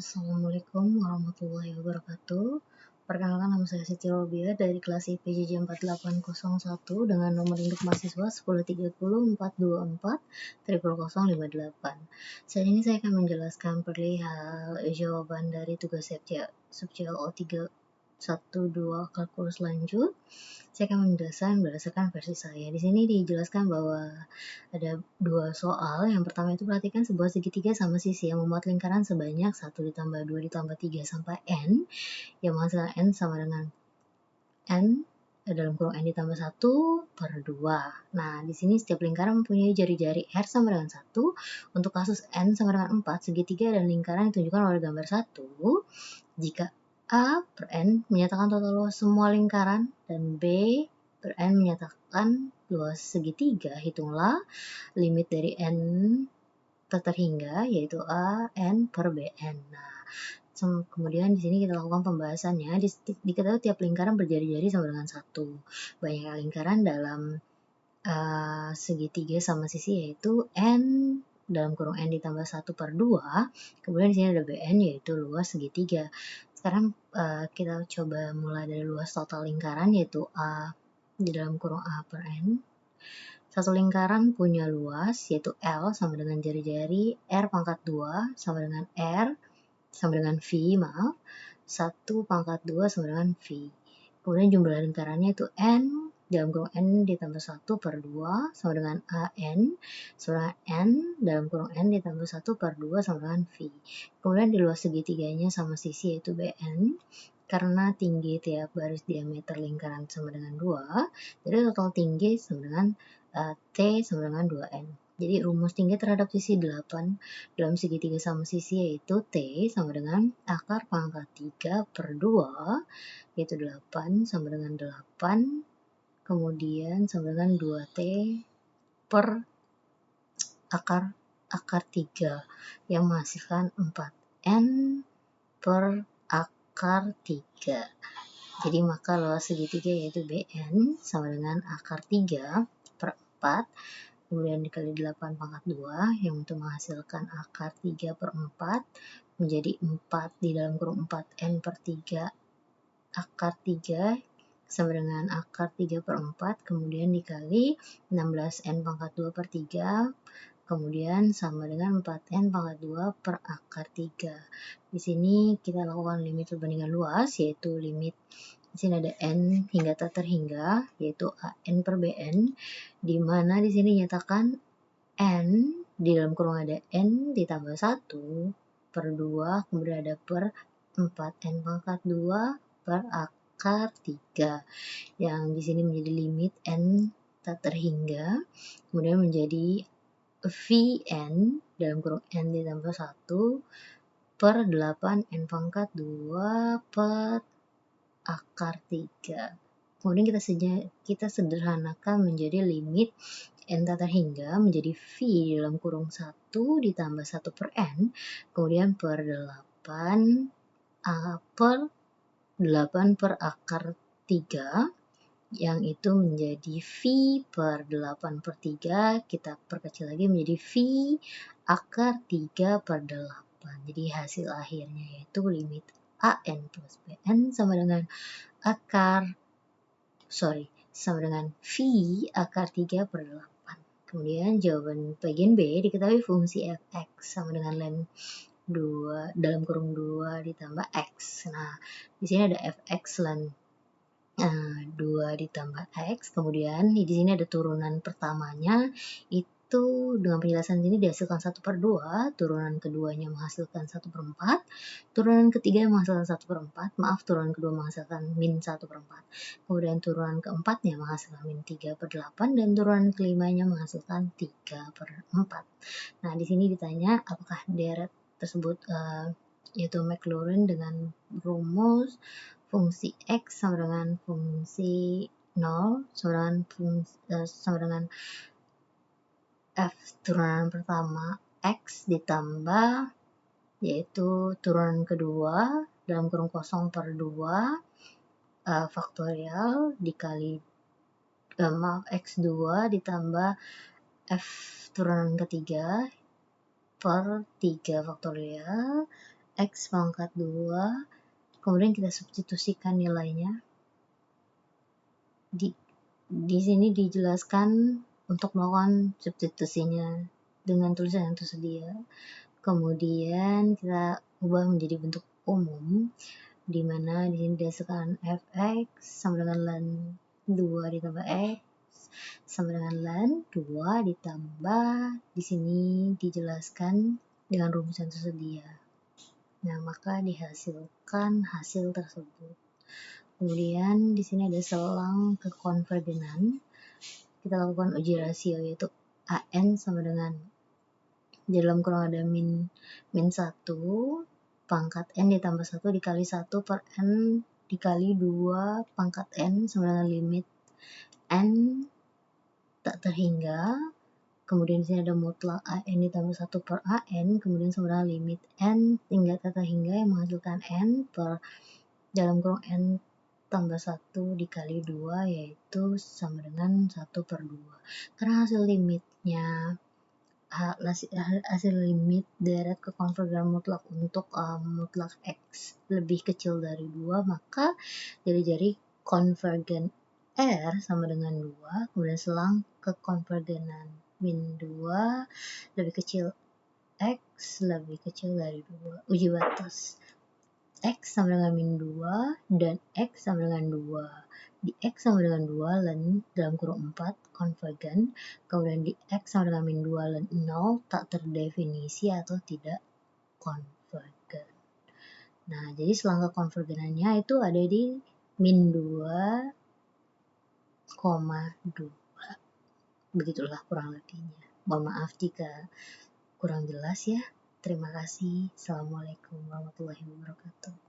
Assalamualaikum warahmatullahi wabarakatuh. Perkenalkan, nama saya Siti Robia dari kelas IPJJ 4801 dengan nomor induk mahasiswa 103042400058. Saat ini saya akan menjelaskan perihal jawaban dari tugas subjek O3 1-2 kalkulus lanjut. Saya akan menjelaskan berdasarkan versi saya. Di sini dijelaskan bahwa ada dua soal. Yang pertama itu perhatikan sebuah segitiga sama sisi yang memuat lingkaran sebanyak 1 ditambah 2 ditambah 3 sampai n, yang menghasilkan n sama dengan n dalam kurung n ditambah 1 per 2. Nah, di sini setiap lingkaran mempunyai jari-jari R sama dengan 1. Untuk kasus n sama dengan 4, segitiga dan lingkaran ditunjukkan oleh gambar 1. Jika A per N menyatakan total luas semua lingkaran dan B per N menyatakan luas segitiga, hitunglah limit dari N tak terhingga yaitu A N per BN. Nah, kemudian di sini kita lakukan pembahasannya. Diketahui tiap lingkaran berjari-jari sama dengan 1. Banyak lingkaran dalam segitiga sama sisi yaitu N dalam kurung N ditambah 1 per 2. Kemudian di sini ada BN yaitu luas segitiga. Sekarang kita coba mulai dari luas total lingkaran yaitu A di dalam kurung A per N. Satu lingkaran punya luas yaitu L sama dengan jari-jari R pangkat 2 sama dengan R sama dengan V, 1 pangkat 2 sama dengan V. Kemudian jumlah lingkarannya itu N dalam kurung N ditambah 1 per 2 sama dengan AN sama dengan N dalam kurung N ditambah 1 per 2 sama dengan V. Kemudian di luas segitiganya sama sisi yaitu BN. Karena tinggi tiap baris diameter lingkaran sama dengan 2, jadi total tinggi sama dengan T sama dengan 2N. Jadi rumus tinggi terhadap sisi 8 dalam segitiga sama sisi yaitu T sama dengan akar pangkat 3 per 2, yaitu 8 sama dengan 8, kemudian sama dengan 2T per akar 3 yang menghasilkan 4N per akar 3. Jadi maka luas segitiga yaitu BN sama dengan akar 3 per 4, kemudian dikali 8 pangkat 2 yang untuk menghasilkan akar 3 per 4 menjadi 4 di dalam kurung 4N per 3 akar 3 sama dengan akar 3 per 4, kemudian dikali 16N pangkat 2 per 3, kemudian sama dengan 4N pangkat 2 per akar 3. Di sini kita lakukan limit perbandingan luas, yaitu limit di sini ada N hingga tak terhingga, yaitu AN per BN, di mana di sini nyatakan N di dalam kurung ada N ditambah 1 per 2, kemudian ada per 4N pangkat 2 per akar 3, yang di sini menjadi limit N tak terhingga, kemudian menjadi Vn dalam kurung N ditambah 1 per 8N pangkat 2 per akar 3. Kemudian kita sederhanakan menjadi limit N tak terhingga menjadi V dalam kurung 1 ditambah 1 per N, kemudian per 8 per akar 3, yang itu menjadi V per 8 per 3, kita perkecil lagi menjadi V akar 3 per 8. Jadi hasil akhirnya yaitu limit AN plus BN sama dengan V akar 3 per 8. Kemudian jawaban bagian B diketahui fungsi fx sama dengan ln 2 dalam kurung 2 ditambah x. Nah, di sini ada fx ln 2 ditambah x, kemudian di sini ada turunan pertamanya itu dengan penjelasan ini dihasilkan 1 per 2, turunan keduanya menghasilkan 1 per 4, turunan ketiga menghasilkan 1 per 4, turunan kedua menghasilkan min 1 per 4, kemudian turunan keempatnya menghasilkan min 3 per 8, dan turunan kelimanya menghasilkan 3 per 4. Nah, di sini ditanya apakah deret tersebut yaitu Maclaurin dengan rumus fungsi x sama dengan fungsi 0 sama dengan f turunan pertama x ditambah yaitu turunan kedua dalam kurung kosong per 2 faktorial dikali x2 ditambah f turunan ketiga per 3 faktorial X pangkat 2, kemudian kita substitusikan nilainya. Di sini dijelaskan untuk melakukan substitusinya dengan tulisan yang tersedia. Kemudian kita ubah menjadi bentuk umum, di mana di sini dihasilkan fx sama dengan ln 2 ditambah x sama dengan ln 2 ditambah, di sini dijelaskan dengan rumus yang tersedia. Nah, maka dihasilkan hasil tersebut. Kemudian di sini ada selang kekonvergenan. Kita lakukan uji rasio, yaitu AN sama dengan, di dalam kurung ada min 1 pangkat N ditambah 1 dikali 1 per N dikali 2 pangkat N sama dengan limit N tak terhingga. Kemudian di sini ada mutlak AN ditambah 1 per AN, kemudian sama dengan limit N hingga tak terhingga yang menghasilkan N per dalam kurung N tambah 1 dikali 2, yaitu sama dengan 1 per 2. Karena hasil limitnya, hasil limit deret kekonvergenan mutlak untuk mutlak X lebih kecil dari 2, maka jari-jari konvergen R sama dengan 2, kemudian selang kekonvergenan min 2 lebih kecil X lebih kecil dari 2. Uji batas X sama dengan min 2 dan X sama dengan 2. Di X sama dengan 2 ln dalam kurung 4 konvergen, kemudian di X sama dengan min 2 ln 0 tak terdefinisi atau tidak konvergen. Nah, jadi selang kekonvergenannya itu ada di min 2,2. Begitulah kurang lebihnya. Mohon maaf jika kurang jelas ya. Terima kasih. Assalamualaikum warahmatullahi wabarakatuh.